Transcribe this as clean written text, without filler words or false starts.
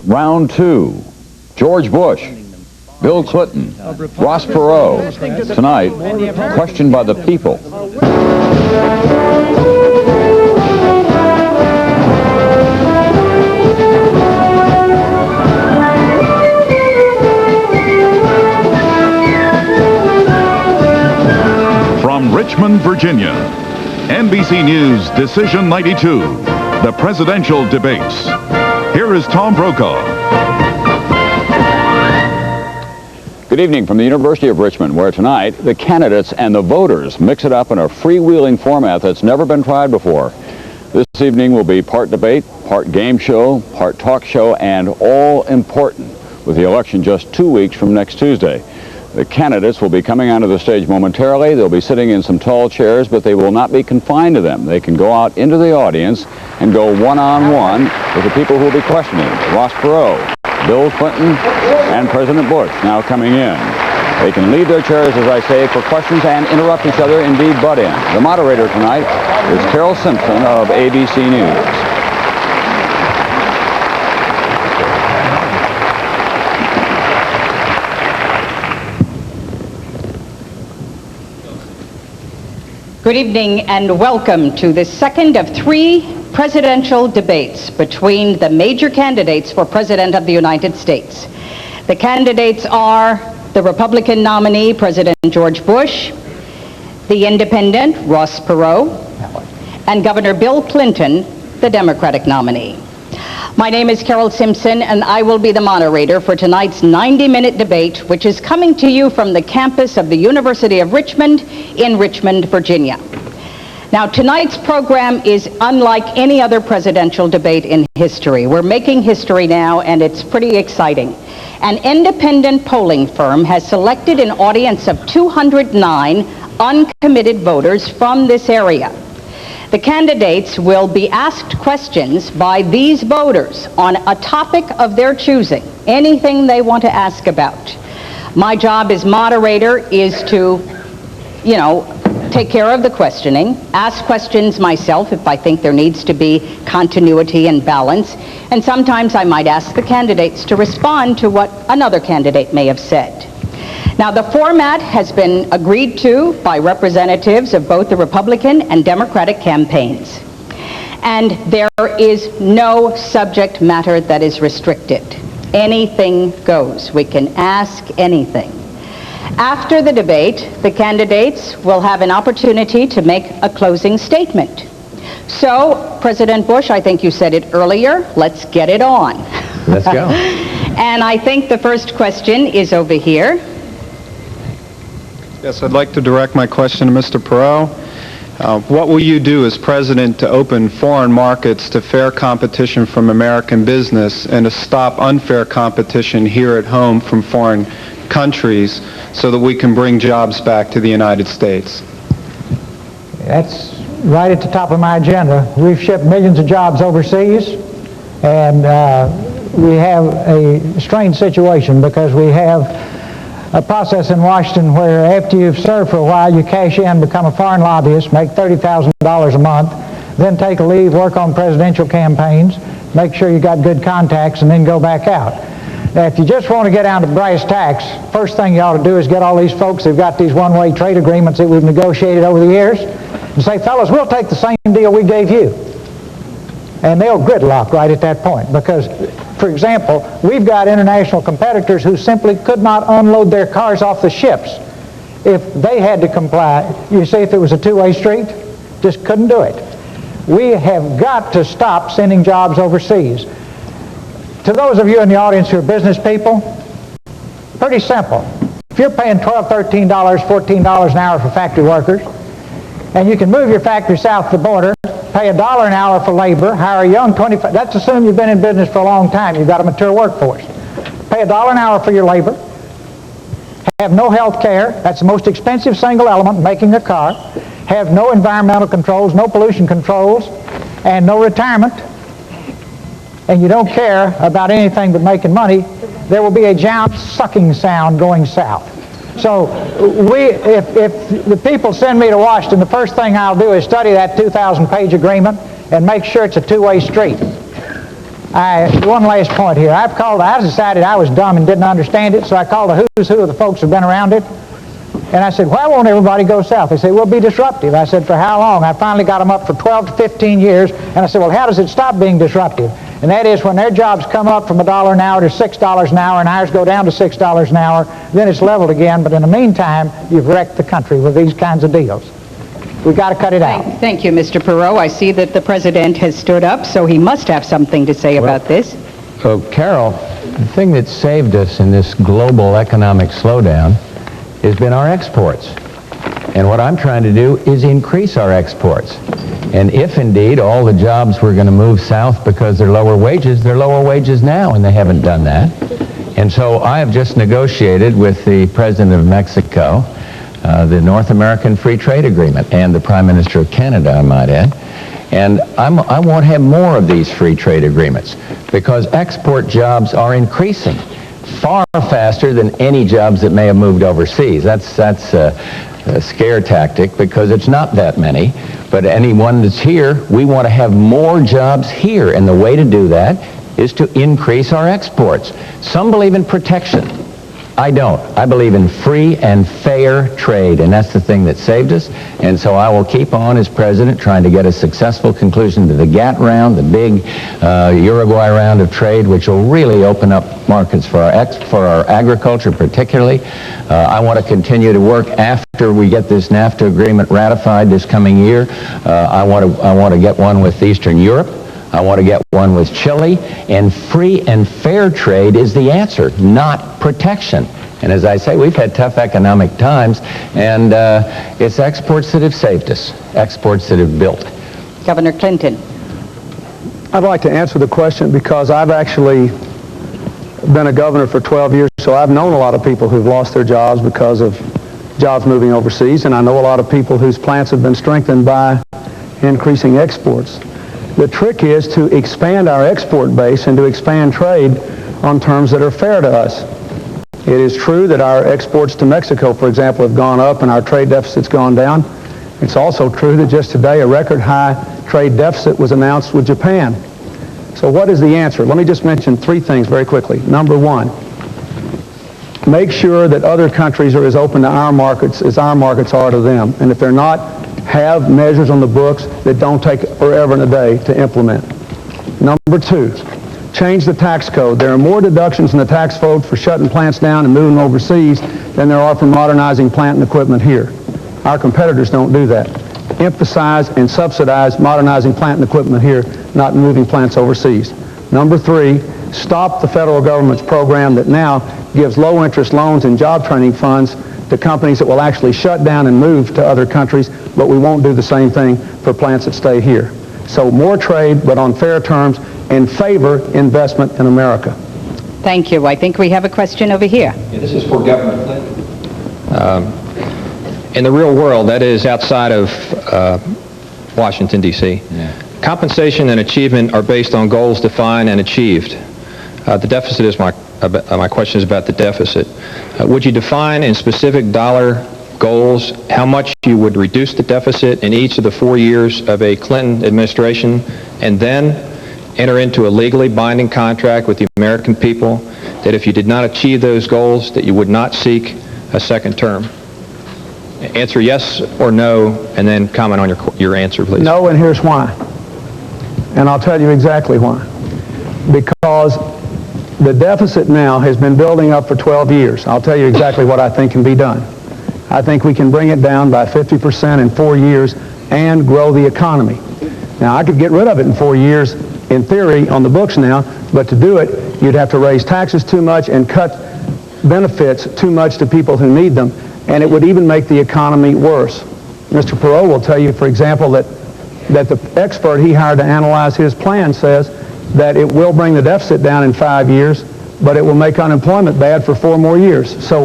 round two. George Bush, Bill Clinton, Ross Perot. Tonight, questioned by the people. From Richmond, Virginia, NBC News Decision 92, the presidential debates. Here is Tom Brokaw. Good evening from the University of Richmond, where tonight the candidates and the voters mix it up in a freewheeling format that's never been tried before. This evening will be part debate, part game show, part talk show, and all important, with the election just 2 weeks from next Tuesday. The candidates will be coming onto the stage momentarily. They'll be sitting in some tall chairs, but they will not be confined to them. They can go out into the audience and go one-on-one with the people who will be questioning. Ross Perot, Bill Clinton, and President Bush now coming in. They can leave their chairs, as I say, for questions and interrupt each other, indeed butt in. The moderator tonight is Carol Simpson of ABC News. Good evening and welcome to the second of three presidential debates between the major candidates for President of the United States. The candidates are the Republican nominee, President George Bush, the Independent, Ross Perot, and Governor Bill Clinton, the Democratic nominee. My name is Carol Simpson, and I will be the moderator for tonight's 90-minute debate, which is coming to you from the campus of the University of Richmond in Richmond, Virginia. Now, tonight's program is unlike any other presidential debate in history. We're making history now, and it's pretty exciting. An independent polling firm has selected an audience of 209 uncommitted voters from this area. The candidates will be asked questions by these voters on a topic of their choosing, anything they want to ask about. My job as moderator is to, take care of the questioning, ask questions myself if I think there needs to be continuity and balance, and sometimes I might ask the candidates to respond to what another candidate may have said. Now, the format has been agreed to by representatives of both the Republican and Democratic campaigns. And there is no subject matter that is restricted. Anything goes. We can ask anything. After the debate, the candidates will have an opportunity to make a closing statement. So, President Bush, I think you said it earlier, let's get it on. Let's go. And I think the first question is over here. Yes, I'd like to direct my question to Mr. Perot. What will you do as president to open foreign markets to fair competition from American business and to stop unfair competition here at home from foreign countries so that we can bring jobs back to the United States? That's right at the top of my agenda. We've shipped millions of jobs overseas, and we have a strange situation because we have a process in Washington where after you've served for a while, you cash in, become a foreign lobbyist, make $30,000 a month, then take a leave, work on presidential campaigns, make sure you got good contacts, and then go back out. Now, if you just want to get down to brass tacks, first thing you ought to do is get all these folks who've got these one-way trade agreements that we've negotiated over the years and say, fellas, we'll take the same deal we gave you. And they'll gridlock right at that point because, for example, we've got international competitors who simply could not unload their cars off the ships if they had to comply. You see, if it was a two-way street, just couldn't do it. We have got to stop sending jobs overseas. To those of you in the audience who are business people, pretty simple. If you're paying $12, $13, $14 an hour for factory workers, and you can move your factory south of the border, pay $1 an hour for labor, hire a young 25, that's assuming you've been in business for a long time, you've got a mature workforce. Pay $1 an hour for your labor, have no health care, that's the most expensive single element in making a car, have no environmental controls, no pollution controls, and no retirement, and you don't care about anything but making money, there will be a giant sucking sound going south. So if the people send me to Washington, the first thing I'll do is study that 2,000-page agreement and make sure it's a two-way street. One last point here. I decided I was dumb and didn't understand it, so I called the who's who of the folks who've been around it. And I said, why won't everybody go south? They said, we'll be disruptive. I said, for how long? I finally got them up for 12 to 15 years. And I said, well, how does it stop being disruptive? And that is when their jobs come up from $1 an hour to $6 an hour and ours go down to $6 an hour, then it's leveled again. But in the meantime, you've wrecked the country with these kinds of deals. We've got to cut it out. Thank you, Mr. Perot. I see that the president has stood up, so he must have something to say about this. Carol, the thing that saved us in this global economic slowdown has been our exports. And what I'm trying to do is increase our exports. And if indeed all the jobs were going to move south because they're lower wages now, and they haven't done that. And so I have just negotiated with the President of Mexico the North American Free Trade Agreement and the Prime Minister of Canada, I might add. And I want to have more of these free trade agreements because export jobs are increasing far faster than any jobs that may have moved overseas. That's a scare tactic because it's not that many. But anyone that's here, we want to have more jobs here. And the way to do that is to increase our exports. Some believe in protection. I don't. I believe in free and fair trade, and that's the thing that saved us. And so I will keep on as president trying to get a successful conclusion to the GATT round, the big Uruguay round of trade, which will really open up markets for our agriculture particularly. I want to continue to work after we get this NAFTA agreement ratified this coming year. I want to get one with Eastern Europe. I want to get one with Chile, and free and fair trade is the answer, not protection. And as I say, we've had tough economic times, and it's exports that have saved us, exports that have built. Governor Clinton. I'd like to answer the question because I've actually been a governor for 12 years, so I've known a lot of people who've lost their jobs because of jobs moving overseas, and I know a lot of people whose plants have been strengthened by increasing exports. The trick is to expand our export base and to expand trade on terms that are fair to us. It is true that our exports to Mexico, for example, have gone up and our trade deficit's gone down. It's also true that just today a record high trade deficit was announced with Japan. So what is the answer? Let me just mention three things very quickly. Number one, make sure that other countries are as open to our markets as our markets are to them. And if they're not, have measures on the books that don't take forever and a day to implement. Number two, change the tax code. There are more deductions in the tax code for shutting plants down and moving overseas than there are for modernizing plant and equipment here. Our competitors don't do that. Emphasize and subsidize modernizing plant and equipment here, not moving plants overseas. Number three, stop the federal government's program that now gives low-interest loans and job training funds to companies that will actually shut down and move to other countries, but we won't do the same thing for plants that stay here. So more trade, but on fair terms, and favor investment in America. Thank you. I think we have a question over here. Yeah, this is for Governor Clinton. In the real world, that is outside of Washington, D.C., compensation and achievement are based on goals defined and achieved. The deficit is my question is about the deficit. Would you define in specific dollar goals how much you would reduce the deficit in each of the 4 years of a Clinton administration, and then enter into a legally binding contract with the American people that if you did not achieve those goals, that you would not seek a second term? Answer yes or no, and then comment on your answer, please. No, and here's why. And I'll tell you exactly why. Because the deficit now has been building up for 12 years. I'll tell you exactly what I think can be done. I think we can bring it down by 50% in 4 years and grow the economy. Now, I could get rid of it in 4 years, in theory, on the books now, but to do it, you'd have to raise taxes too much and cut benefits too much to people who need them, and it would even make the economy worse. Mr. Perot will tell you, for example, that the expert he hired to analyze his plan says that it will bring the deficit down in 5 years, but it will make unemployment bad for 4 more years. So